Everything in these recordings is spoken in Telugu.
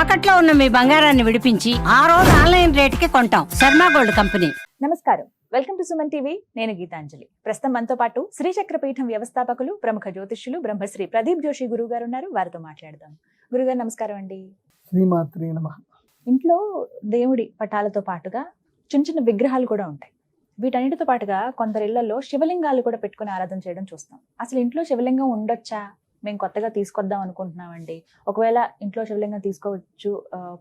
తాకట్లో ఉన్న మీ బంగారాన్ని విడిపించి ఆ రోజు ఆన్లైన్ రేటుకి కొంటాం. Sharma gold company. నమస్కారం, వెల్కమ్ టు సుమన్ టీవీ. నేను గీతాంజలి. ప్రస్తుతం మనతో పాటు శ్రీ చక్రపీఠం వ్యవస్థాపకులు, ప్రముఖ జ్యోతిష్యులు బ్రహ్మశ్రీ ప్రదీప్ జోషి గురువు గారు ఉన్నారు. వారితో మాట్లాడదాం. గురుగారు నమస్కారం అండి. శ్రీమాత్రే నమః. ఇంట్లో దేవుడి పటాలతో పాటుగా చిన్న చిన్న విగ్రహాలు కూడా ఉంటాయి. వీటన్నిటితో పాటుగా కొందరి ఇళ్లలో శివలింగాలు కూడా పెట్టుకుని ఆరాధన చేయడం చూస్తాం. అసలు ఇంట్లో శివలింగం ఉండొచ్చా? మేము కొత్తగా తీసుకొద్దాం అనుకుంటున్నామండి. ఒకవేళ ఇంట్లో శివలింగం తీసుకోవచ్చు,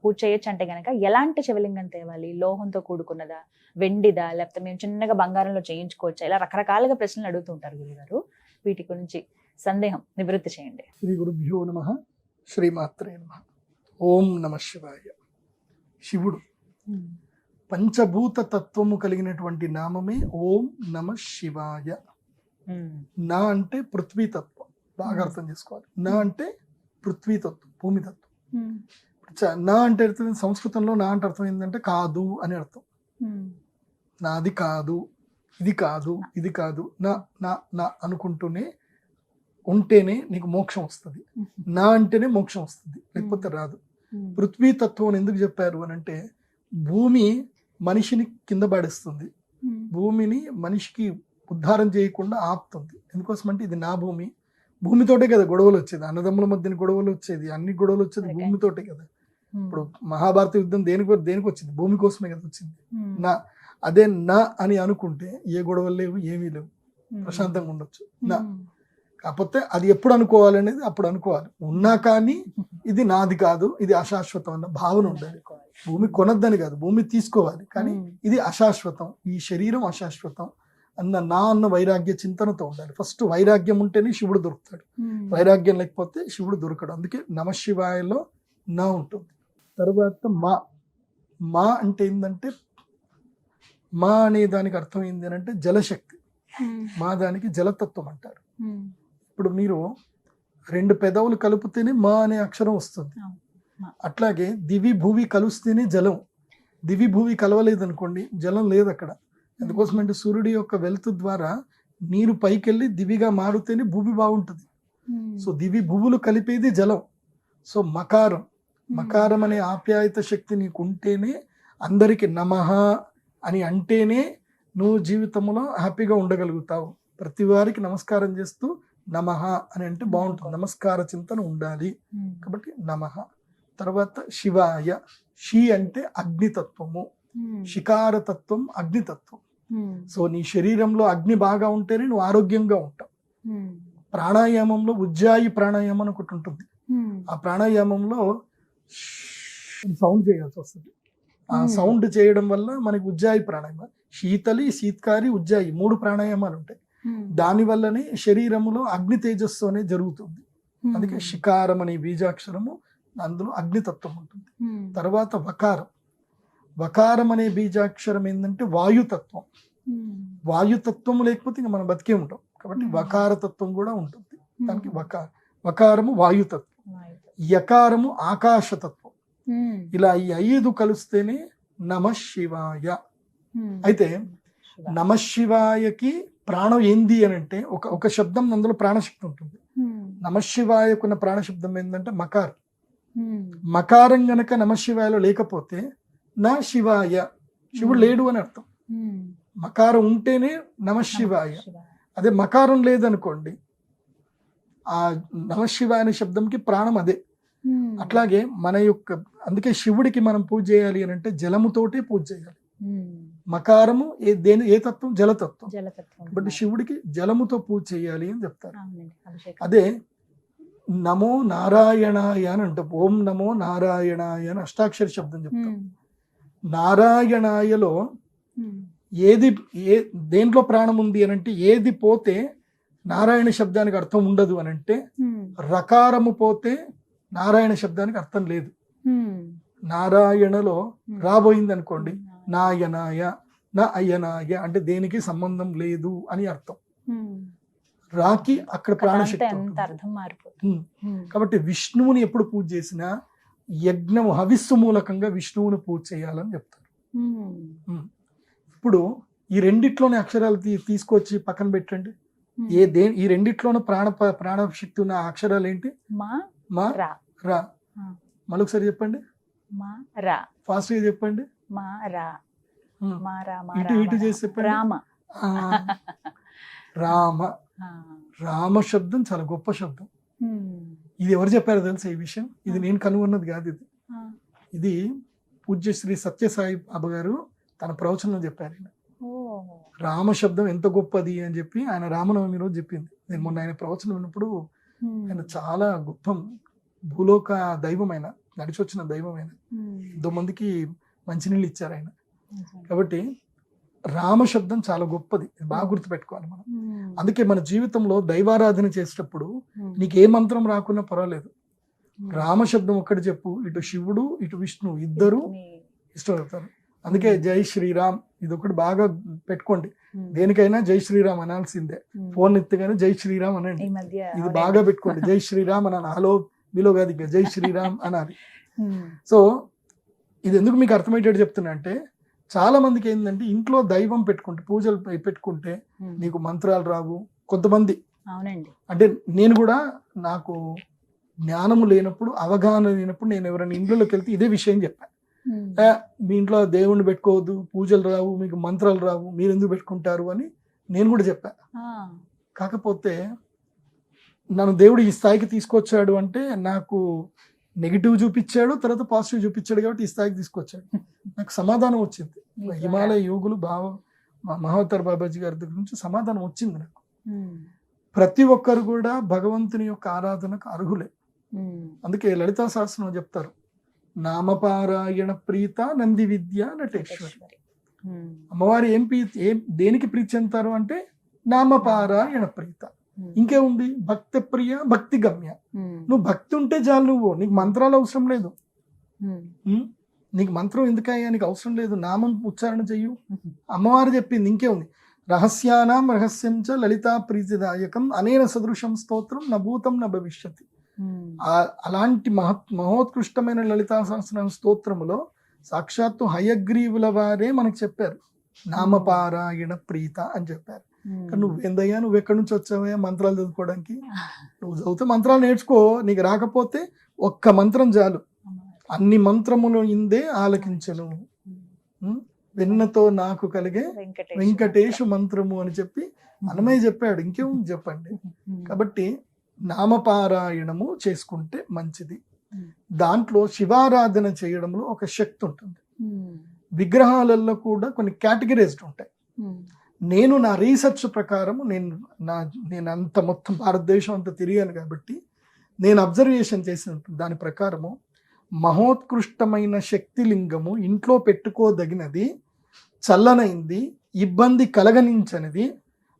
పూజ చేయొచ్చు అంటే గనక ఎలాంటి శివలింగం తేవాలి? లోహంతో కూడుకున్నదా, వెండిదా, లేకపోతే మేము చిన్నగా బంగారంలో చేయించుకోవచ్చా? ఇలా రకరకాలుగా ప్రశ్నలు అడుగుతుంటారు గురుగారు. వీటి గురించి సందేహం నివృత్తి చేయండి. శ్రీ గురుభ్యో నమః. శ్రీమాత్రే నమః. ఓం నమః శివాయ. శివుడు పంచభూత తత్వము కలిగినటువంటి నామమే ఓం నమః శివాయ. నా అంటే పృథ్వీ తత్వం, బాగా అర్థం చేసుకోవాలి. నా అంటే పృథ్వీ తత్వం, భూమి తత్వం. నా అంటే అర్థం, సంస్కృతంలో నా అంటే అర్థం ఏంటంటే కాదు అని అర్థం. నాది కాదు, ఇది కాదు, ఇది కాదు, నా నా నా అనుకుంటూనే ఉంటేనే నీకు మోక్షం వస్తుంది. నా అంటేనే మోక్షం వస్తుంది, లేకపోతే రాదు. పృథ్వీ తత్వం అని ఎందుకు చెప్పారు అని అంటే, భూమి మనిషిని కింద పడేస్తుంది, భూమిని మనిషికి ఉద్ధారం చేయకుండా ఆపుతుంది. ఎందుకోసం అంటే ఇది నా భూమి, భూమితోటే కదా గొడవలు వచ్చేది, అన్నదమ్ముల మధ్యన గొడవలు వచ్చేది, అన్ని గొడవలు వచ్చేది భూమితోటే కదా. ఇప్పుడు మహాభారత యుద్ధం దేనికి వచ్చింది? భూమి కోసమే కదా వచ్చింది. నా అదే నా అని అనుకుంటే ఏ గొడవలు లేవు, ఏమీ లేవు, ప్రశాంతంగా ఉండొచ్చు. నా కాకపోతే అది ఎప్పుడు అనుకోవాలనేది అప్పుడు అనుకోవాలి. ఉన్నా కానీ ఇది నాది కాదు, ఇది అశాశ్వతం అన్న భావన ఉండాలి. భూమి కొనద్దని కాదు, భూమి తీసుకోవాలి, కానీ ఇది అశాశ్వతం, ఈ శరీరం అశాశ్వతం అన్న వైరాగ్య చింతనతో ఉండాలి. ఫస్ట్ వైరాగ్యం ఉంటేనే శివుడు దొరుకుతాడు, వైరాగ్యం లేకపోతే శివుడు దొరకడు. అందుకే నమశివాయలో నా ఉంటుంది. తర్వాత మా అంటే ఏంటంటే, మా అనే దానికి అర్థం ఏంటి అని అంటే జలశక్తి. మా దానికి జలతత్వం అంటారు. ఇప్పుడు మీరు రెండు పెదవులు కలిపితేనే మా అనే అక్షరం వస్తుంది. అట్లాగే దివి భూవి కలుస్తేనే జలం. దివి భూవి కలవలేదు అనుకోండి, జలం లేదు అక్కడ. ఎందుకోసమంటే సూర్యుడి యొక్క వెలుతు ద్వారా నీరు పైకెళ్ళి దివిగా మారితేనే భూమి బాగుంటుంది. సో దివి భూవులు కలిపేది జలం. సో మకారం అనే ఆప్యాయత శక్తి నీకు ఉంటేనే, అందరికి నమః అని అంటేనే నువ్వు జీవితంలో హ్యాపీగా ఉండగలుగుతావు. ప్రతి వారికి నమస్కారం చేస్తూ నమః అని అంటే బాగుంటుంది. నమస్కార చింతన ఉండాలి. కాబట్టి నమః. తర్వాత శివాయ. షి అంటే అగ్నితత్వము, శికారతత్వం అగ్నితత్వం. సో నీ శరీరంలో అగ్ని బాగా ఉంటేనే నువ్వు ఆరోగ్యంగా ఉంటావు. ప్రాణాయామంలో ఉజ్జాయి ప్రాణాయామం అని ఒకటి ఉంటుంది. ఆ ప్రాణాయామంలో సౌండ్ చేయాల్సి వస్తుంది. ఆ సౌండ్ చేయడం వల్ల మనకి ఉజ్జాయి ప్రాణాయామం, శీతలి, శీత్కారి, ఉజ్జాయి 3 ప్రాణాయామాలు ఉంటాయి. దాని వల్లనే శరీరంలో అగ్ని తేజస్సు అనేది జరుగుతుంది. అందుకే శికారం అనే బీజాక్షరము, అందులో అగ్నితత్వం ఉంటుంది. తర్వాత వకారం అనే బీజాక్షరం ఏంటంటే వాయుతత్వం. వాయుతత్వం లేకపోతే ఇంకా మనం బతికే ఉంటాం. కాబట్టి వకారతత్వం కూడా ఉంటుంది. దానికి వకారము వాయుతత్వం, యకారము ఆకాశతత్వం. ఇలా ఈ 5 కలిస్తేనే నమః శివాయ. అయితే నమః శివాయకి ప్రాణం ఏంది అని అంటే, ఒక శబ్దం అందులో ప్రాణశక్తి ఉంటుంది. నమః శివాయకున్న ప్రాణశబ్దం ఏంటంటే మకారం. మకారం గనక నమః శివాయలో లేకపోతే నా శివాయ, శివుడు లేడు అని అర్థం. మకారం ఉంటేనే నమః శివాయ. అదే మకారం లేదనుకోండి, ఆ నమః శివాయ అనే శబ్దంకి ప్రాణం అదే. అట్లాగే మన యొక్క, అందుకే శివుడికి మనం పూజ చేయాలి అని అంటే జలముతోటే పూజ చేయాలి. మకారము ఏ తత్వం? జలతత్వం. బట్ శివుడికి జలముతో పూజ చేయాలి అని చెప్తారు. అదే నమో నారాయణాయ అని అంటాం. ఓం నమో నారాయణాయ అని అష్టాక్షరి శబ్దం చెప్తాం. నారాయణాయలో దేంట్లో ప్రాణం ఉంది అని అంటే, ఏది పోతే నారాయణ శబ్దానికి అర్థం ఉండదు అని అంటే, రకారము పోతే నారాయణ శబ్దానికి అర్థం లేదు. నారాయణలో రాబోయింది అనుకోండి, నాయనాయ, నా అయ్యనాయ అంటే దేనికి సంబంధం లేదు అని అర్థం. రాకి అక్కడ ప్రాణశక్తి. కాబట్టి విష్ణువుని ఎప్పుడు పూజ చేసినా యజ్ఞము హవిస్సు మూలకంగా విష్ణువుని పూజ చేయాలని చెప్తారు. ఇప్పుడు ఈ రెండిట్లోనే అక్షరాలు తీసుకొచ్చి పక్కన పెట్టండి. ఈ రెండిట్లోనూ ప్రాణశక్తి ఉన్న అక్షరాలు ఏంటి? మా రా. మళ్ళొకసారి చెప్పండి. మా రా ఫాస్ట్ గా చెప్పండి. మా రా ఉమ్. మా రా మా ఇటు ఇటు చేసి చెప్పండి. రామ. ఆ, రామ. ఆ. రామ శబ్దం చాలా గొప్ప శబ్దం. ఉమ్. ఇది ఎవరు చెప్పారో తెలుసా ఈ విషయం? ఇది నేను కనుగొన్నది కాదు. ఆ. ఇది పూజ్య శ్రీ సత్యసాయి బాబా గారు తన ప్రవచనంలో చెప్పారు. ఆయన ఓ. రామ శబ్దం ఎంత గొప్పది అని చెప్పి ఆయన రామనవమి రోజు చెప్పింది. నేను మొన్న ఆయన ప్రవచనం విన్నప్పుడు ఉమ్. ఆయన చాలా గొప్ప భూలోక దైవమైన, నడిచి వచ్చిన దైవమైన, ఉమ్. ఎంతో మందికి మంచినీళ్ళు ఇచ్చారు ఆయన. నిజం. కాబట్టి రామ శబ్దం చాలా గొప్పది. ఇది బాగా గుర్తుపెట్టుకోవాలి మనం. ఉమ్. అందుకే మన జీవితంలో దైవారాధన చేసేటప్పుడు ఉమ్. నీకు ఏ మంత్రం రాకున్నా పర్వాలేదు, ఉమ్. రామ శబ్దం ఒక్కటి చెప్పు. ఇటు శివుడు ఇటు విష్ణు ఇద్దరు నీ- ఇష్టపడతారు. అందుకే జై శ్రీరామ్ ఇది ఒకటి బాగా పెట్టుకోండి. ఉమ్. దేనికైనా జై శ్రీరామ్ అనాల్సిందే. ఉమ్. ఫోన్ ఎత్తగానే జై శ్రీరామ్ అనండి. ఈ మధ్య ఇది అవునండి. బాగా పెట్టుకోండి. జై శ్రీరామ్ అనాలి. హలో మీలో కాదు, ఇక జై శ్రీరామ్ అనాలి. ఉమ్. సో ఇది ఎందుకు మీకు అర్థమయ్యేటట్టు చెప్తున్నా అంటే, చాలా మందికి ఏంటంటే ఇంట్లో దైవం పెట్టుకుంటే, పూజలు పెట్టుకుంటే ఉమ్. నీకు మంత్రాలు రావు. కొంతమంది అవునండి. అంటే నేను కూడా నాకు జ్ఞానము లేనప్పుడు, అవగాహన లేనప్పుడు నేను ఎవరైనా ఇంట్లోకి వెళ్తే ఇదే విషయం చెప్పాను. ఉమ్. మీ ఇంట్లో దేవుణ్ణి పెట్టుకోవద్దు, పూజలు రావు, మీకు మంత్రాలు రావు, మీరు ఎందుకు పెట్టుకుంటారు అని నేను కూడా చెప్పాను. ఆ. కాకపోతే నన్ను దేవుడు ఈ స్థాయికి తీసుకొచ్చాడు అంటే నాకు నెగిటివ్ చూపించాడు, తర్వాత పాజిటివ్ చూపించాడు, కాబట్టి ఈ స్థాయికి తీసుకొచ్చాడు. నాకు సమాధానం వచ్చింది. మీ ద్వారా. హిమాలయ యోగులు మహోత్తర్ బాబాజీ గారి దగ్గర నుంచి సమాధానం వచ్చింది నాకు. ఉమ్. ప్రతి ఒక్కరు కూడా భగవంతుని యొక్క ఆరాధనకు అర్హులే. ఉమ్. అందుకే లలితా సహస్రం చెప్తారు, నామపారాయణ ప్రీత నంది విద్య నటేశ్వరి. ఉమ్. అమ్మవారు దేనికి ప్రీతి చెందుతారు అంటే నామపారాయణ ప్రీత. ఉమ్. ఇంకేముంది? భక్తి ప్రియ భక్తి గమ్య. ఉమ్. నువ్వు భక్తి ఉంటే చాలు, నీకు మంత్రాలు అవసరం లేదు. ఉమ్. ఉమ్? నీకు మంత్రం ఎందుకయ్యా? నీకు అవసరం లేదు, నామం ఉచ్చారణ చెయ్యు. అమ్మవారు చెప్పింది. ఇంకేముంది? రహస్యానాం రహస్యం చ లలితా ప్రీతిదాయకం అనేన సదృశం స్తోత్రం నభూతం న భవిష్యతి. ఉమ్. అలాంటి మహోత్కృష్టమైన లలితా సహస్రనామ స్తోత్రములో సాక్షాత్తు హయగ్రీవుల వారే మనకు చెప్పారు నామపారాయణ ప్రీత అని చెప్పారు. ఉమ్. కానీ నువ్వేందయ్యా, నువ్వు ఎక్కడి నుంచి వచ్చావయ్యా మంత్రాలు చదువుకోవడానికి? నువ్వు చదివితే మంత్రాలు నేర్చుకో, నీకు రాకపోతే ఒక్క మంత్రం చాలు. అన్ని మంత్రములు ఇందే ఆలకించను, వెన్నతో నాకు కలిగే వెంకటేశు మంత్రము అని చెప్పి అన్నమయ్య చెప్పాడు. ఇంకేముంది చెప్పండి? కాబట్టి నామపారాయణము చేసుకుంటే మంచిది. దాంట్లో శివారాధన చేయడంలో ఒక శక్తి ఉంటుంది. విగ్రహాలలో కూడా కొన్ని కేటగిరీస్ ఉంటాయి. నేను నా రీసెర్చ్ ప్రకారం నేను అంత మొత్తం భారతదేశం అంతా తిరిగాను కాబట్టి నేను అబ్జర్వేషన్ చేసిన దాని ప్రకారము మహోత్కృష్టమైన శక్తిలింగము ఇంట్లో పెట్టుకోదగినది, చల్లనైంది, ఇబ్బంది కలగనించనిది,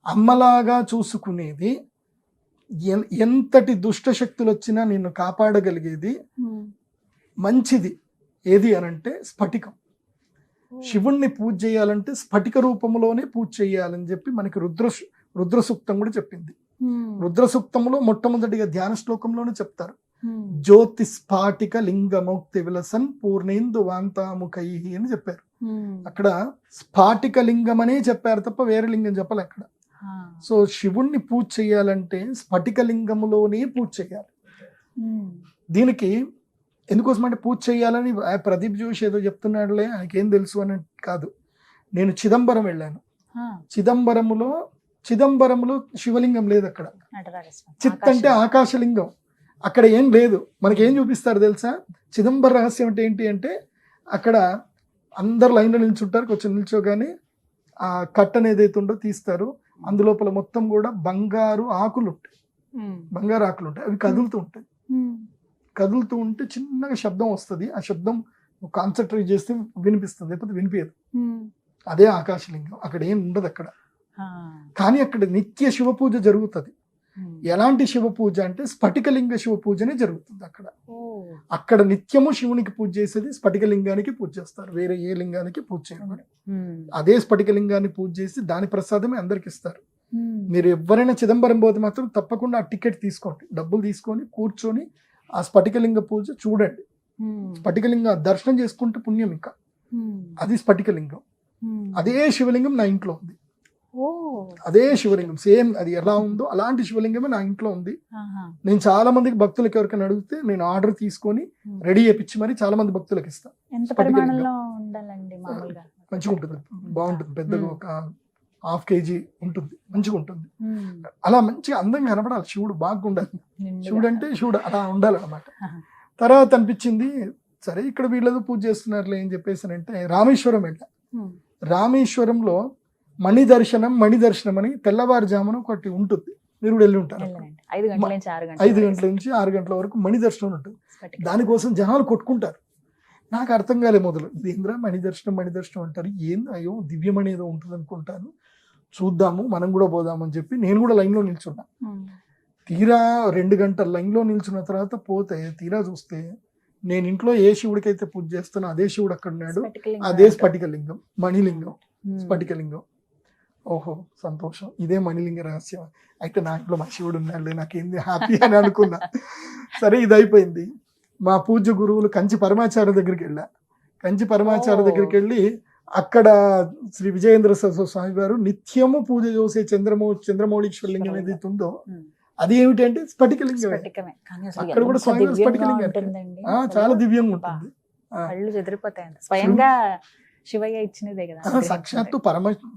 అమ్మలాగా చూసుకునేది, ఎంతటి దుష్ట శక్తులు వచ్చినా నిన్ను కాపాడగలిగేది, మంచిది ఏది అనంటే స్ఫటికం. శివుణ్ణి పూజ చేయాలంటే స్ఫటిక రూపంలోనే పూజ చేయాలని చెప్పి మనకి రుద్ర సూక్తం కూడా చెప్పింది. రుద్ర సూక్తంలో మొట్టమొదటిగా ధ్యాన శ్లోకంలోనే చెప్తారు, జ్యోతి స్ఫాటిక లింగమౌక్తి విలసన్ పూర్ణేందు వాంతాముఖై అని చెప్పారు. అక్కడ స్ఫాటిక లింగం అనే చెప్పారు తప్ప వేరే లింగం చెప్పలే అక్కడ. సో శివుణ్ణి పూజ చేయాలంటే స్ఫటిక లింగములోనే పూజ చేయాలి. దీనికి ఎందుకోసం అంటే పూజ చేయాలని ప్రదీప్ జోషి ఏదో చెప్తున్నాడులే, ఆయనకేం తెలుసు అని కాదు. నేను చిదంబరం వెళ్ళాను. చిదంబరములో శివలింగం లేదు అక్కడ. చిత్ అంటే ఆకాశలింగం, అక్కడ ఏం లేదు. మనకేం చూపిస్తారు తెలుసా? చిదంబర రహస్యం అంటే ఏంటి అంటే, అక్కడ అందరు లైన్లో నిల్చుంటారు, కొంచెం నిల్చోగానే ఆ కట్టను ఏదైతే ఉందో తీస్తారు, అందులోపల మొత్తం కూడా బంగారు ఆకులు ఉంటాయి. అవి కదులుతూ ఉంటే చిన్నగా శబ్దం వస్తుంది. ఆ శబ్దం కాన్సన్ట్రేట్ చేస్తే వినిపిస్తుంది, లేకపోతే వినిపించదు. అదే ఆకాశలింగం. అక్కడ ఏం ఉండదు అక్కడ. కానీ అక్కడ నిత్య శివ పూజ జరుగుతుంది. ఎలాంటి శివ పూజ అంటే స్ఫటికలింగ శివ పూజనే జరుగుతుంది అక్కడ. అక్కడ నిత్యము శివునికి పూజ చేసేది స్ఫటికలింగానికి పూజ చేస్తారు, వేరే ఏ లింగానికి పూజ చేయరు. అదే స్ఫటికలింగాన్ని పూజ చేసి దాని ప్రసాదమే అందరికి ఇస్తారు. మీరు ఎవరైనా చిదంబరం పోతే మాత్రం తప్పకుండా ఆ టికెట్ తీసుకోండి, డబ్బులు తీసుకొని కూర్చొని ఆ స్ఫటికలింగ పూజ చూడండి. స్ఫటికలింగ దర్శనం చేసుకుంటే పుణ్యం. ఇంకా అది స్ఫటికలింగం. అదే శివలింగం నా ఇంట్లో ఉంది. ఓ అదే శివలింగం సేమ్ అది ఎలా ఉందో అలాంటి శివలింగమే నా ఇంట్లో ఉంది. ఆహా. నేను చాలా మందికి భక్తులకి ఎవరికైనా అడిగితే నేను ఆర్డర్ తీసుకొని రెడీ చేపించి మరి చాలా మంది భక్తులకు ఇస్తాను. ఎంత స్ఫటిక లింగం. పరిమాణంలో ఉండాలండి మామూలుగా? మంచిగా ఉంటుంది, బాగుంటుంది, పెద్దగా ఒక 1/2 kg ఉంటుంది, మంచిగా ఉంటుంది. ఉమ్. అలా మంచిగా అందంగా కనపడాలి, శివుడు బాగా ఉండాలి. నిండుగా. శివుడు అంటే శివుడు అలా ఉండాలన్నమాట. ఆహా. తర్వాత అనిపించింది సరే ఇక్కడ వీళ్ళతో పూజ చేస్తున్నారులే అని చెప్పేసి రామేశ్వరం వెళ్ళా. ఉమ్. రామేశ్వరంలో మణి దర్శనం అని తెల్లవారుజామున ఒకటి ఉంటుంది, మీరు కూడా వెళ్ళి ఉంటారు. వెళ్ళండి. 5 గంటల నుంచి 6 గంటల 5 గంటల నుంచి 6 గంటల వరకు మణి దర్శనం ఉంటుంది. స్ఫటిక. దానికోసం జనాలు కొట్టుకుంటారు. నాకు అర్థం కాలే మొదలు, ఇది ఏంద్రా మణి దర్శనం అంటారు, ఏంది అయ్యో దివ్యమణి ఏదో ఉంటుంది అనుకుంటాను, చూద్దాము మనం కూడా పోదామని చెప్పి నేను కూడా లైన్లో నిల్చున్నా. ఉమ్. తీరా 2 గంటల లైన్లో నిల్చున్న తర్వాత పోతే తీరా చూస్తే నేను ఇంట్లో ఏ శివుడికైతే పూజ చేస్తానో అదే శివుడు అక్కడ ఉన్నాడు, స్ఫటిక లింగం అదే అంటారు. స్ఫటికలింగం, మణిలింగం, ఉమ్. స్ఫటికలింగం. ఓహో సంతోషం, ఇదే మణిలింగ రహస్యం, అయితే నా ఇంట్లో మా శివుడు ఉన్నాడు, నాకేంది హ్యాపీ అని అనుకున్నా. సరే ఇది అయిపోయింది. మా పూజ్య గురువులు కంచి పరమాచార్య దగ్గరికి వెళ్ళా. కంచి పరమాచార్య ఓ. దగ్గరికి వెళ్ళి అక్కడ శ్రీ విజయేంద్ర సరస్వతి స్వామి వారు నిత్యము పూజ చేసే చంద్రమౌళీశ్వర లింగం ఏదైతే ఉందో ఉమ్. అది ఏమిటంటే స్ఫటికలింగమే. స్ఫటికమే. కానీ అసలు అక్కడ కూడా ఎంత స్వామి వారి దివ్యంగా స్ఫటికలింగం ఉంటుందండి. చాలా అసలు దివ్యంగా అబ్బా. ఉంటుంది. ఆ. కళ్ళు చెదిరిపోతాయి. స్వయంగా శివయ్య ఇచ్చినదే కదా. సాక్షాత్తు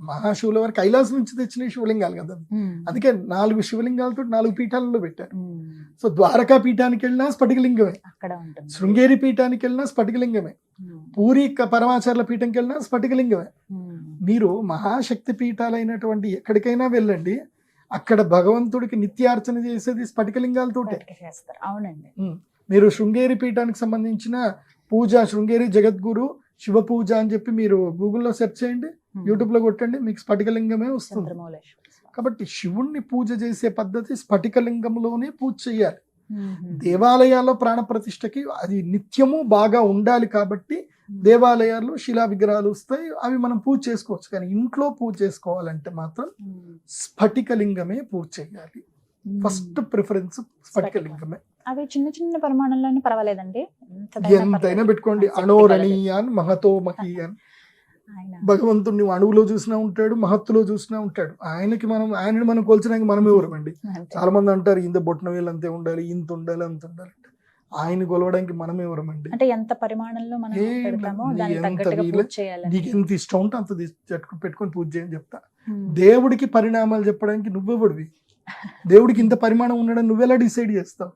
మహాశివుల వారి కైలాసం నుంచి తెచ్చిన శివలింగాలు కదా. ఉమ్. అందుకే 4 శివలింగాలతో 4 పీఠాలలో పెట్టారు. ఉమ్. సో ద్వారకా పీఠానికి వెళ్ళినా స్ఫటికలింగమే, అక్కడ ఉంటుంది. శృంగేరి పీఠానికి వెళ్ళినా స్ఫటికలింగమే, ఉమ్. పూరి పరమాచార్యుల పీఠంకి వెళ్ళినా స్ఫటికలింగమే. ఉమ్. మీరు మహాశక్తి పీఠాలైనటువంటి ఎక్కడికైనా వెళ్ళండి, అక్కడ భగవంతుడికి నిత్యార్చన చేసేది స్ఫటికలింగాలతోటే. స్ఫటిక చేస్తారు. అవునండి. మీరు శృంగేరి పీఠానికి సంబంధించిన పూజ, శృంగేరి జగద్గురు శివ పూజ అని చెప్పి మీరు గూగుల్లో సెర్చ్ చేయండి, ఉమ్. యూట్యూబ్లో కొట్టండి, మీకు స్ఫటికలింగమే వస్తుంది. చంద్రమౌళేశ్వర స్వామి. కాబట్టి శివుణ్ణి పూజ చేసే పద్ధతి స్ఫటికలింగంలోనే పూజ చేయాలి. ఉమ్. దేవాలయాల్లో ప్రాణ ప్రతిష్టకి అది నిత్యము బాగా ఉండాలి కాబట్టి ఉమ్. దేవాలయాల్లో శిలా విగ్రహాలు వస్తాయి, అవి మనం పూజ చేసుకోవచ్చు. కానీ ఇంట్లో పూజ చేసుకోవాలంటే మాత్రం ఉమ్. స్ఫటికలింగమే పూజ చేయాలి. ఉమ్. ఫస్ట్ ప్రిఫరెన్స్ స్ఫటికలింగమే. అవి చిన్న చిన్న పరిమాణంలోనే పర్వాలేదండి. ఎంతైనా పెట్టుకోండి. అణోరణీయాన్ మహతో మహీయాన్. భగవంతుడు నువ్వు అణువులో చూసినా ఉంటాడు, మహత్తులో చూసినా ఉంటాడు. ఆయనని మనం కొల్చడానికి మనం ఎవరమండి? చాలా మంది అంటారు ఇంత బొట్టన వేలు అంతే ఉండాలి, ఇంత ఉండాలి, అంత ఉండాలి. ఆయన కొలవడానికి మనం ఎవరమండి? అంటే ఎంత పరిమాణంలో మనం ఏం పెడతామో లేదు. దానికి ఎంత తగ్గట్టుగా వీలే, పూజ చేయాలి. నీకు ఎంత ఇష్టం ఉంటే అంత పెట్టుకొని పూజ చేయని చెప్తా. దేవుడికి పరిణామాలు చెప్పడానికి నువ్వెవడివి? దేవుడికి ఇంత పరిమాణం ఉన్నాడని నువ్వెలా డిసైడ్ చేస్తావు?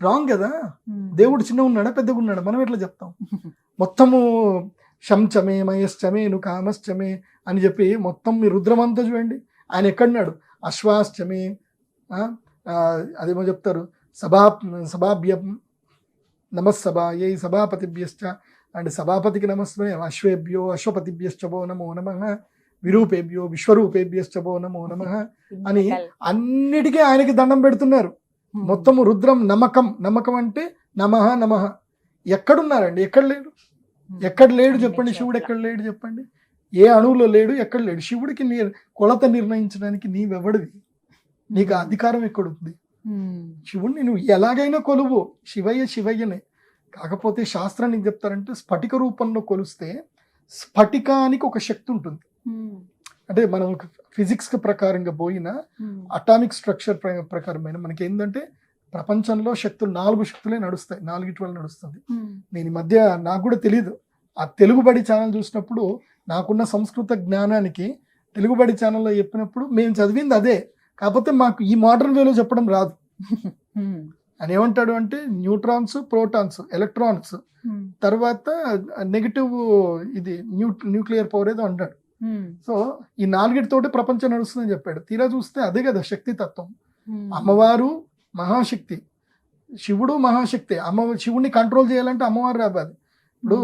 రాంగ్ కదా. దేవుడు చిన్న ఉన్నాడా పెద్దగా ఉన్నాడా మనం ఎట్లా చెప్తాం? మొత్తము శంచమే మయశ్చమే ను కామశ్చమే అని చెప్పి మొత్తం మీ రుద్రమంతా చూడండి. ఆయన ఎక్కడున్నాడు? అశ్వాశ్చమే, అదేమో చెప్తారు, సభాభ్యం నమస్సభాయై సభాపతిభ్యశ్చ అండ్ సభాపతికి నమస్తే, అశ్వేభ్యో అశ్వపతిభ్యశ్చవో నమో నమః, విరూపేభ్యో విశ్వరూపేభ్యశ్చవో నమో నమః అని అన్నిటికీ ఆయనకి దండం పెడుతున్నారు. మొత్తము రుద్రం నమ్మకం అంటే నమః నమః. ఎక్కడున్నారండి? ఎక్కడ లేడు చెప్పండి. శివుడు ఎక్కడ లేడు చెప్పండి? ఏ అణువులో లేడు, ఎక్కడ లేడు. శివుడికి కొలత నిర్ణయించడానికి నీవెవడివి? నీకు అధికారం ఎక్కడుంది? శివుడిని నువ్వు ఎలాగైనా కొలువు, శివయ్యనే. కాకపోతే శాస్త్రాన్ని ఏం చెప్తారంటే స్ఫటిక రూపంలో కొలిస్తే స్ఫటికానికి ఒక శక్తి ఉంటుంది. అంటే మనం ఫిజిక్స్ ప్రకారంగా పోయినా అటామిక్ స్ట్రక్చర్ ప్రకారమైన మనకి ఏంటంటే ప్రపంచంలో శక్తులు 4 శక్తులే నడుస్తాయి, 4 వల్ల నడుస్తుంది. నేను ఈ మధ్య నాకు కూడా తెలియదు, ఆ తెలుగుబడి ఛానల్ చూసినప్పుడు నాకున్న సంస్కృత జ్ఞానానికి తెలుగుబడి ఛానల్లో చెప్పినప్పుడు మేము చదివింది అదే, కాకపోతే మాకు ఈ మోడర్న్ వేలో చెప్పడం రాదు. అని ఏమంటాడు అంటే న్యూట్రాన్స్, ప్రోటాన్స్, ఎలక్ట్రాన్స్, తర్వాత నెగిటివ్ ఇది న్యూక్లియర్ పవర్ ఏదో అంటాడు. సో ఈ 4 ప్రపంచం నడుస్తుందని చెప్పాడు. తీరా చూస్తే అదే కదా శక్తి తత్వం. అమ్మవారు మహాశక్తి, శివుడు మహాశక్తి. శివుడిని కంట్రోల్ చేయాలంటే అమ్మవారు రావాలి. ఇప్పుడు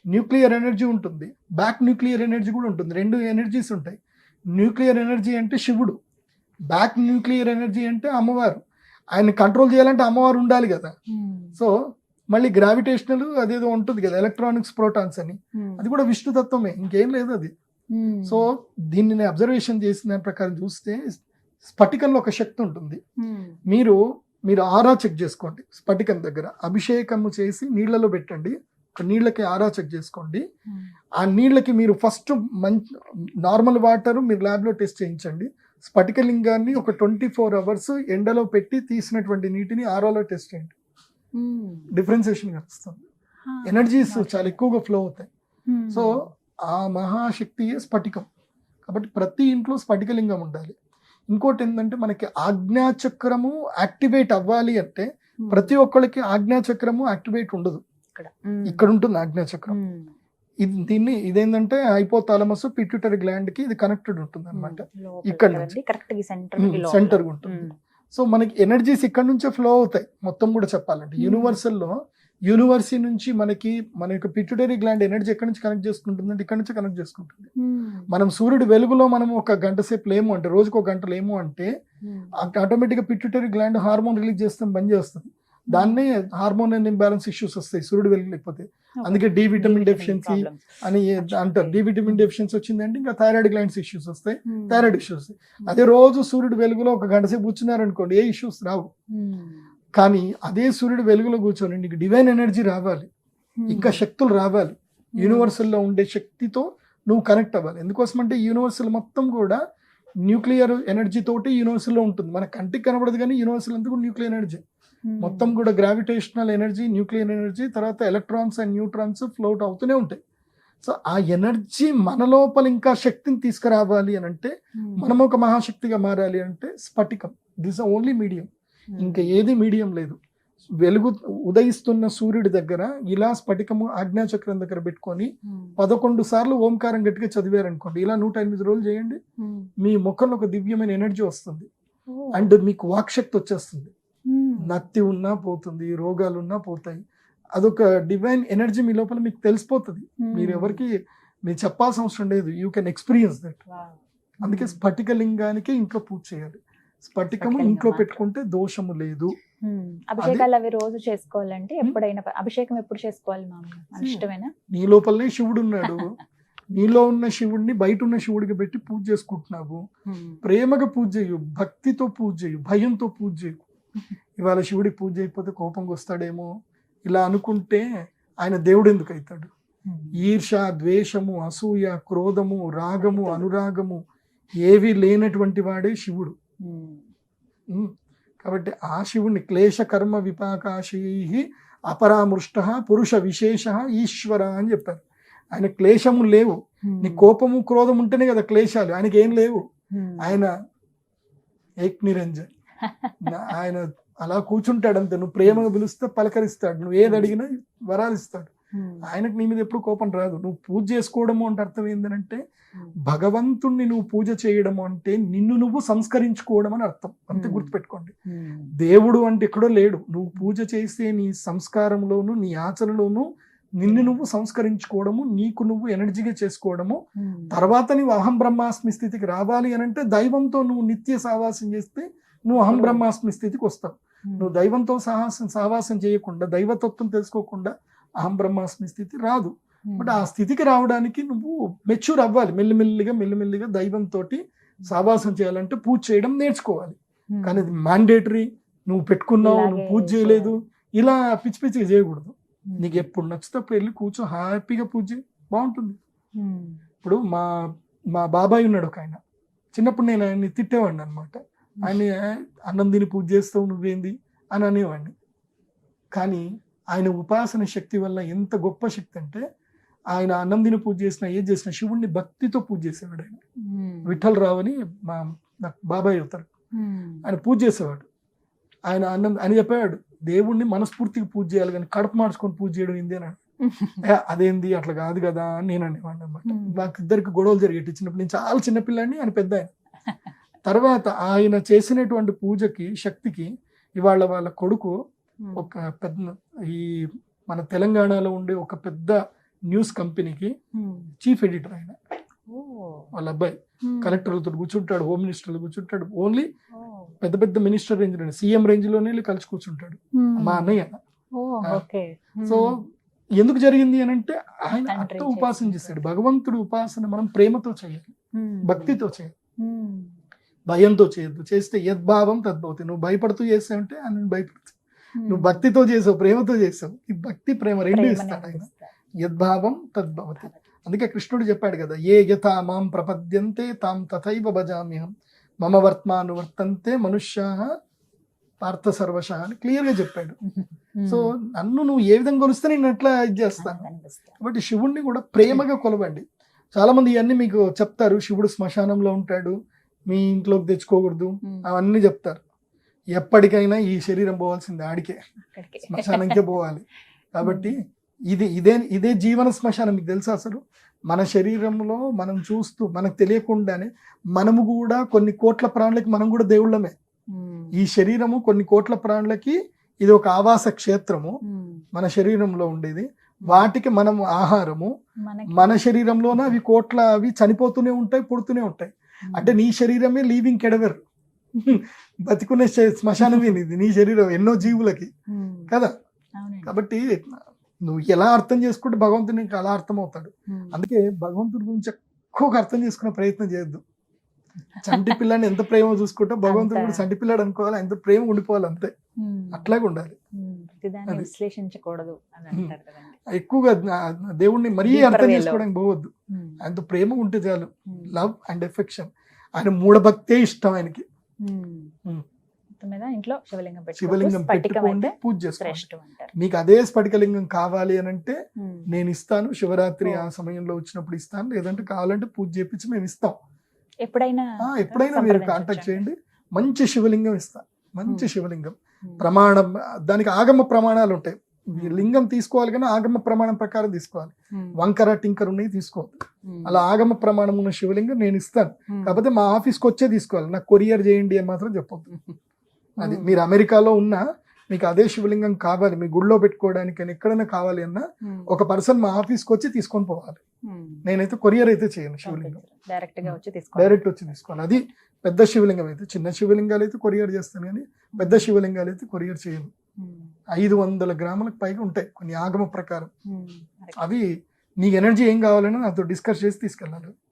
న్యూక్లియర్ ఎనర్జీ ఉంటుంది, బ్యాక్ న్యూక్లియర్ ఎనర్జీ కూడా ఉంటుంది. 2 ఎనర్జీస్ ఉంటాయి. న్యూక్లియర్ ఎనర్జీ అంటే శివుడు, బ్యాక్ న్యూక్లియర్ ఎనర్జీ అంటే అమ్మవారు. ఆయన కంట్రోల్ చేయాలంటే అమ్మవారు ఉండాలి కదా. సో మళ్ళీ గ్రావిటేషనల్ అదేదో ఉంటుంది కదా, ఎలక్ట్రానిక్స్, ప్రోటాన్స్ అని, అది కూడా విష్ణుతత్వమే, ఇంకేం లేదు అది. సో దీన్ని నేను అబ్జర్వేషన్ చేసిన దాని ప్రకారం చూస్తే స్ఫటికంలో ఒక శక్తి ఉంటుంది. మీరు ఆరా చెక్ చేసుకోండి. స్ఫటికం దగ్గర అభిషేకము చేసి నీళ్లలో పెట్టండి, ఒక నీళ్ళకి ఆరా చెక్ చేసుకోండి. ఆ నీళ్ళకి మీరు ఫస్ట్ మంచి నార్మల్ వాటర్ మీరు ల్యాబ్లో టెస్ట్ చేయించండి. స్ఫటికలింగాన్ని ఒక 24 hours ఎండలో పెట్టి తీసినటువంటి నీటిని ఆరాలో టెస్ట్ చేయండి. డిఫరెన్సియేషన్ కలుస్తుంది. ఎనర్జీస్ చాలా ఎక్కువగా ఫ్లో అవుతాయి. సో ఆ మహాశక్తియే స్ఫటికం. కాబట్టి ప్రతి ఇంట్లో స్ఫటికలింగం ఉండాలి. ఇంకోటి ఏంటంటే మనకి ఆజ్ఞాచక్రము యాక్టివేట్ అవ్వాలి అంటే ప్రతి ఒక్కరికి ఆజ్ఞాచక్రము యాక్టివేట్ ఉండదు. ఇక్కడ ఉంటుంది ఆజ్ఞాచక్రం. ఇదేంటంటే హైపోథాలమస్ పిట్యూటరీ గ్లాండ్ కి ఇది కనెక్టెడ్ ఉంటుంది అనమాట. ఇక్కడ నుంచి సెంటర్ ఉంటుంది. సో మనకి ఎనర్జీస్ ఇక్కడ నుంచే ఫ్లో అవుతాయి మొత్తం కూడా చెప్పాలంటే. యూనివర్సల్ నుంచి మన యొక్క పిట్యూటరీ గ్లాండ్ ఎనర్జీ ఎక్కడి నుంచి కనెక్ట్ చేసుకుంటుంది అంటే ఇక్కడ నుంచి కనెక్ట్ చేసుకుంటుంది. మనం సూర్యుడు వెలుగులో మనం ఒక గంట సేపు లేము అంటే, రోజుకు ఒక గంట లేము అంటే ఆటోమేటిక్ గా పిట్యూటరీ గ్లాండ్ హార్మోన్ రిలీజ్ చేస్తాం బంద్ చేస్తుంది. దాన్నే హార్మోన్ ఇంబ్యాలెన్స్ ఇష్యూస్ వస్తాయి సూర్యుడు వెలుగు లేకపోతే. అందుకే డి విటమిన్ డెఫిషియన్సీ అని అంటారు. డి విటమిన్ డెఫిషియన్సీ వచ్చిందంటే ఇంకా థైరాయిడ్ గ్లాండ్స్ ఇష్యూస్ వస్తాయి, థైరాయిడ్ ఇష్యూస్. అదే రోజు సూర్యుడు వెలుగులో ఒక గంట సేపు కూర్చున్నారనుకోండి ఏ ఇష్యూస్ రావు. కానీ అదే సూర్యుడు వెలుగులో కూర్చొని నీకు డివైన్ ఎనర్జీ రావాలి, ఇంకా శక్తులు రావాలి, యూనివర్సల్లో ఉండే శక్తితో నువ్వు కనెక్ట్ అవ్వాలి. ఎందుకోసం అంటే యూనివర్సల్ మొత్తం కూడా న్యూక్లియర్ ఎనర్జీ తోటి యూనివర్సల్లో ఉంటుంది. మన కంటికి కనబడదు కానీ యూనివర్సల్ అంతా కూడా న్యూక్లియర్ ఎనర్జీ మొత్తం కూడా. గ్రావిటేషనల్ ఎనర్జీ, న్యూక్లియర్ ఎనర్జీ, తర్వాత ఎలక్ట్రాన్స్ అండ్ న్యూట్రాన్స్ ఫ్లోట్ అవుతూనే ఉంటాయి. సో ఆ ఎనర్జీ మన లోపల ఇంకా శక్తిని తీసుకురావాలి అని అంటే, మనం ఒక మహాశక్తిగా మారాలి అంటే స్ఫటికం దిస్ ఓన్లీ మీడియం. ఇంకా ఏది మీడియం లేదు. వెలుగు ఉదయిస్తున్న సూర్యుడి దగ్గర ఇలా స్ఫటికము ఆజ్ఞాచక్రం దగ్గర పెట్టుకొని 11 సార్లు ఓంకారం గట్టిగా చదివారనుకోండి, ఇలా 108 రోజులు చేయండి, మీ ముఖంలో ఒక దివ్యమైన ఎనర్జీ వస్తుంది. అండ్ మీకు వాక్శక్తి వచ్చేస్తుంది. నత్తి ఉన్నా పోతుంది, రోగాలు ఉన్నా పోతాయి. అదొక డివైన్ ఎనర్జీ మీ లోపల మీకు తెలిసిపోతుంది. మీరు ఎవరికి మీరు చెప్పాల్సిన అవసరం లేదు. You can experience that. అందుకే స్ఫటికలింగానికి ఇంట్లో పూజ చేయాలి. స్ఫటికము ఇంట్లో పెట్టుకుంటే దోషము లేదు. అభిషేకాలు అవి రోజు చేసుకోవాలంటే ఎప్పుడైనా అభిషేకం ఎప్పుడు చేసుకోవాలి ఇష్టమేనా? నీ లోపలనే శివుడు ఉన్నాడు. నీలో ఉన్న శివుడిని బయట ఉన్న శివుడికి పెట్టి పూజ చేసుకుంటున్నావు. ప్రేమగా పూజ చేయు, భక్తితో పూజ చేయు, భయంతో పూజ చేయు. ఇవాళ శివుడికి పూజ అయిపోతే కోపంగా వస్తాడేమో ఇలా అనుకుంటే ఆయన దేవుడు ఎందుకు అవుతాడు? ఈర్ష, ద్వేషము, అసూయ, క్రోధము, రాగము, అనురాగము ఏవి లేనటువంటి వాడే శివుడు. కాబట్టి ఆ శివుడిని క్లేశ కర్మ విపాకాశీ అపరామృష్ట పురుష విశేష ఈశ్వర అని చెప్పారు. ఆయన క్లేశము లేవు. నీ కోపము క్రోధం ఉంటేనే కదా క్లేశాలు. ఆయనకి ఏం లేవు. ఆయన ఏక్ నిరంజన్. ఆయన అలా కూర్చుంటాడు అంతే. నువ్వు ప్రేమగా పిలిస్తే పలకరిస్తాడు, నువ్వు ఏది అడిగినా వరాలు ఇస్తాడు. ఆయనకు నీ మీద ఎప్పుడు కోపం రాదు. నువ్వు పూజ చేసుకోవడము అంటే అర్థం ఏంటంటే భగవంతుణ్ణి నువ్వు పూజ చేయడము అంటే నిన్ను నువ్వు సంస్కరించుకోవడం అని అర్థం. అంతే గుర్తుపెట్టుకోండి. దేవుడు అంటే ఎక్కడో లేడు. నువ్వు పూజ చేసే నీ సంస్కారంలోను నీ ఆచరణలోను నిన్ను నువ్వు సంస్కరించుకోవడము, నీకు నువ్వు ఎనర్జీగా చేసుకోవడము. తర్వాత నువ్వు అహం బ్రహ్మాస్మి స్థితికి రావాలి అని అంటే దైవంతో నువ్వు నిత్య సహవాసం చేస్తే నువ్వు అహం బ్రహ్మాస్మి స్థితికి వస్తావు. నువ్వు దైవంతో సహవాసం చేయకుండా, దైవతత్వం తెలుసుకోకుండా అహం బ్రహ్మాస్మి స్థితి రాదు. బట్ ఆ స్థితికి రావడానికి నువ్వు మెచ్యూర్ అవ్వాలి. మెల్లిమెల్లిగా దైవంతో సహవాసం చేయాలంటే పూజ చేయడం నేర్చుకోవాలి. కానీ అది మ్యాండేటరీ. నువ్వు పెట్టుకున్నావు, నువ్వు పూజ చేయలేదు, ఇలా పిచ్చి పిచ్చిగా చేయకూడదు. నీకు ఎప్పుడు నచ్చితే అప్పుడు వెళ్ళి కూర్చో, హ్యాపీగా పూజ బాగుంటుంది. ఇప్పుడు మా బాబాయ్ ఉన్నాడు ఒక ఆయన. చిన్నప్పుడు నేను ఆయన్ని తిట్టేవాడిని అనమాట. ఆయన అన్నం తిని పూజ చేస్తావు నువ్వేంది అని అనేవాడిని. కానీ ఆయన ఉపాసన శక్తి వల్ల ఎంత గొప్ప శక్తి అంటే, ఆయన అన్నం తిని పూజ చేసినా ఏది చేసినా శివుణ్ణి భక్తితో పూజ చేసేవాడు. ఆయన విఠల్ రావు అని మా బాబాయ్ అవుతారు. ఆయన పూజ చేసేవాడు. ఆయన చెప్పేవాడు, దేవుణ్ణి మనస్ఫూర్తిగా పూజ చేయాలి కానీ కడుపు మార్చుకొని పూజ చేయడం ఏంది అని. అదేంది అట్లా కాదు కదా అని నేను అనేవాడిని అనమాట. మాకు ఇద్దరికి గొడవలు జరిగేటి చిన్నప్పుడు. నేను చాలా చిన్నపిల్లాడిని, ఆయన పెద్ద ఆయన. తర్వాత ఆయన చేసినటువంటి పూజకి శక్తికి ఇవాళ వాళ్ళ కొడుకు ఒక పెద్ద ఈ మన తెలంగాణలో ఉండే ఒక పెద్ద న్యూస్ కంపెనీకి చీఫ్ ఎడిటర్. ఆయన వాళ్ళ అబ్బాయి కలెక్టర్లతో కూర్చుంటాడు, హోమ్ మినిస్టర్లు కూర్చుంటాడు. ఓన్లీ పెద్ద పెద్ద మినిస్టర్ రేంజ్ లోనే, సీఎం రేంజ్ లోనే కలిసి కూర్చుంటాడు మా అన్నయ్య. సో ఎందుకు జరిగింది అని అంటే ఆయన అట్ట ఉపాసన చేస్తాడు. భగవంతుడు ఉపాసన మనం ప్రేమతో చేయాలి, భక్తితో చేయాలి, భయంతో చేయొద్దు. చేస్తే యద్భావం తద్భవతి. నువ్వు భయపడుతూ చేస్తావంటే ఆయన భయపడుతుంది. నువ్వు భక్తితో చేసావు, ప్రేమతో చేసావు. ఈ భక్తి ప్రేమ రెండు ఇస్తాడు ఆయన. యద్భావం తద్భవతి. అందుకే కృష్ణుడు చెప్పాడు కదా, ఏ యథా మాం ప్రపద్యంతే తాం తథైవ భజామ్యహం మమ వర్త్మానువర్తంతే మనుష్యాః పార్థ సర్వశః అని క్లియర్ గా చెప్పాడు. సో నన్ను నువ్వు ఏ విధంగా కొలిస్తే నేను అట్లా ఇది చేస్తాను. కాబట్టి శివుణ్ణి కూడా ప్రేమగా కొలవండి. చాలా మంది ఇవన్నీ మీకు చెప్తారు, శివుడు శ్మశానంలో ఉంటాడు, మీ ఇంట్లోకి తెచ్చుకోకూడదు, అవన్నీ చెప్తారు. ఎప్పటికైనా ఈ శరీరం పోవాల్సిందే, ఆడికే శ్మశానంకే పోవాలి. కాబట్టి ఇదే జీవన శ్మశానం. మీకు తెలుసా అసలు మన శరీరంలో మనం చూస్తూ మనకు తెలియకుండానే మనము కూడా కొన్ని కోట్ల ప్రాణులకి మనం కూడా దేవుళ్ళమే. ఈ శరీరము కొన్ని కోట్ల ప్రాణులకి ఇది ఒక ఆవాస క్షేత్రము మన శరీరంలో ఉండేది. వాటికి మనం ఆహారము. మన శరీరంలోనే అవి చనిపోతూనే ఉంటాయి, పుడుతూనే ఉంటాయి. అంటే నీ శరీరమే లీవింగ్ కెడవర్, బతికునే శ్మశానమే ఇది నీ శరీరం ఎన్నో జీవులకి కదా. కాబట్టి నువ్వు ఎలా అర్థం చేసుకుంటే భగవంతుడు నీకు అలా అర్థం అవుతాడు. అందుకే భగవంతుడి గురించి ఎక్కువగా అర్థం చేసుకునే ప్రయత్నం చేయొద్దు. చంటి పిల్లని ఎంత ప్రేమ చూసుకుంటే భగవంతుడు కూడా చంటి పిల్లాడు అనుకోవాలి, ఎంత ప్రేమ ఉండిపోవాలి, అంతే. అట్లాగే ఉండాలి. విశ్లేషించకూడదు అని అంటారు కదండి. ఎక్కువగా దేవుణ్ణి మరీ అర్థం చేసుకోవడానికి పోవద్దు. ఆయనతో ప్రేమ ఉంటే చాలు. Love and affection. ఆయన మూఢభక్తే ఇష్టం ఆయనకి. ఇంట్లో శివలింగం పెట్టుకోండి, పూజ చేసుకోండి. మీకు అదే స్ఫటికలింగం కావాలి అని అంటే నేను ఇస్తాను, శివరాత్రి ఆ సమయంలో వచ్చినప్పుడు ఇస్తాను, లేదంటే కావాలంటే పూజ చేపించి మేము ఇస్తాం. ఎప్పుడైనా మీరు కాంటాక్ట్ చేయండి. మంచి శివలింగం ఇస్తా, మంచి శివలింగం. ప్రమాణం, దానికి ఆగమ ప్రమాణాలు ఉంటాయి. లింగం తీసుకోవాలి కానీ ఆగమ ప్రమాణం ప్రకారం తీసుకోవాలి. వంకర టింకర్ ఉన్నాయి తీసుకోవద్దు. అలా ఆగమ ప్రమాణం ఉన్న శివలింగం నేను ఇస్తాను, కాకపోతే మా ఆఫీస్కి వచ్చే తీసుకోవాలి, నాకు కొరియర్ చేయండి అని మాత్రం చెప్పొద్దు. అది మీరు అమెరికాలో ఉన్నా మీకు అదే శివలింగం కావాలి, మీ గుడిలో పెట్టుకోవడానికి అని ఎక్కడైనా కావాలి అన్నా ఒక పర్సన్ మా ఆఫీస్కి వచ్చి తీసుకొని పోవాలి. నేనైతే కొరియర్ అయితే చేయను. శివలింగం డైరెక్ట్ వచ్చి తీసుకోవాలి. అది పెద్ద శివలింగం అయితే. చిన్న శివలింగాలు అయితే కొరియర్ చేస్తాను కానీ పెద్ద శివలింగాలు అయితే కొరియర్ చేయను. 500 గ్రాములకు పైగా ఉంటాయి కొన్ని ఆగమ ప్రకారం. అవి నీకు ఎనర్జీ ఏం కావాలని నాతో డిస్కస్ చేసి తీసుకెళ్ళాలి.